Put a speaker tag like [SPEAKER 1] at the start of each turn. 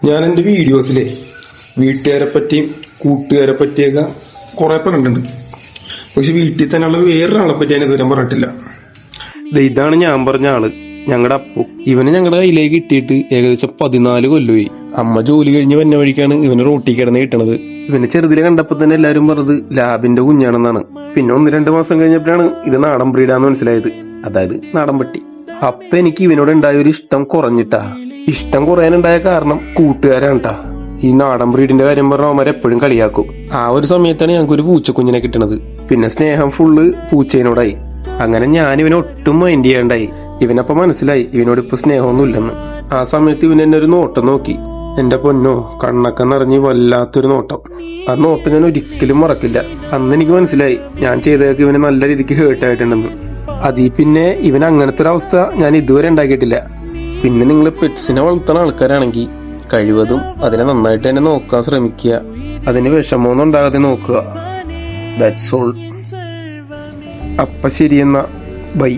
[SPEAKER 1] ഞാൻ എൻ്റെ വീഡിയോസിലെ വീട്ടുകാരെ പറ്റിയും കൂട്ടുകാരെ പറ്റിയൊക്കെ കുറെ പറഞ്ഞിട്ടുണ്ട്. പക്ഷെ വീട്ടിൽ തന്നെയുള്ള വേറൊരാളെ പറ്റി ഞാൻ ഇതുവരെ പറഞ്ഞിട്ടില്ല. ഇതാണ് ഞാൻ പറഞ്ഞ ആള്, ഞങ്ങളുടെ അപ്പു. ഇവനെ ഞങ്ങളുടെ കയ്യിലേക്ക് കിട്ടിയിട്ട് ഏകദേശം 14 കൊല്ലമായി. അമ്മ ജോലി കഴിഞ്ഞ് വന്ന വഴിക്കാണ് ഇവന് റോട്ടി കിടന്ന് കിട്ടണത്. ഇവനെ ചെറുതിലെ കണ്ടപ്പോ തന്നെ എല്ലാരും പറഞ്ഞത് ലാബിന്റെ കുഞ്ഞാണെന്നാണ്. പിന്നെ 1-2 മാസം കഴിഞ്ഞപ്പോഴാണ് ഇത് നാടൻ ബ്രീഡാന്ന് മനസ്സിലായത്, അതായത് നാടൻ പട്ടി. അപ്പൊ എനിക്ക് ഇവനോട് ഉണ്ടായ ഒരു ഇഷ്ടം കുറഞ്ഞിട്ടാ. ഇഷ്ടം കുറയാനുണ്ടായ കാരണം കൂട്ടുകാരാണ് ട്ടാ. ഈ നാടൻ ബ്രീഡിന്റെ കാര്യം പറഞ്ഞ അവന്മാരെ എപ്പോഴും കളിയാക്കും. ആ ഒരു സമയത്താണ് ഞങ്ങൾക്ക് ഒരു പൂച്ചക്കുഞ്ഞിനെ കിട്ടണത്. പിന്നെ സ്നേഹം ഫുള്ള് പൂച്ചേനോടായി. അങ്ങനെ ഞാൻ ഇവനെ ഒട്ടും മൈൻഡ് ചെയ്യാണ്ടായി. ഇവനപ്പൊ മനസ്സിലായി ഇവനോട് ഇപ്പൊ സ്നേഹമൊന്നും ഇല്ലെന്ന്. ആ സമയത്ത് ഇവൻ എന്നെ ഒരു നോട്ടം നോക്കി. എന്റെ പൊന്നോ, കണ്ണൊക്കെ നിറഞ്ഞ് വല്ലാത്തൊരു നോട്ടം. ആ നോട്ടം ഞാൻ ഒരിക്കലും മറക്കില്ല. അന്ന് എനിക്ക് മനസ്സിലായി ഞാൻ ചെയ്തതൊക്കെ ഇവന് നല്ല രീതിക്ക് ഹേർട്ടായിട്ടുണ്ടെന്ന്. അതീ പിന്നെ ഇവൻ അങ്ങനത്തെ ഒരു അവസ്ഥ ഞാൻ ഇതുവരെ ഉണ്ടാക്കിയിട്ടില്ല. പിന്നെ നിങ്ങൾ പെറ്റ്സിനെ വളർത്തുന്ന ആൾക്കാരാണെങ്കിൽ കഴിവതും അതിനെ നന്നായിട്ട് തന്നെ നോക്കാൻ ശ്രമിക്കുക. അതിന് വിഷമമൊന്നും ഉണ്ടാകാതെ നോക്കുക. That's all. അപ്പൊ ശരിയെന്നാ, ബൈ.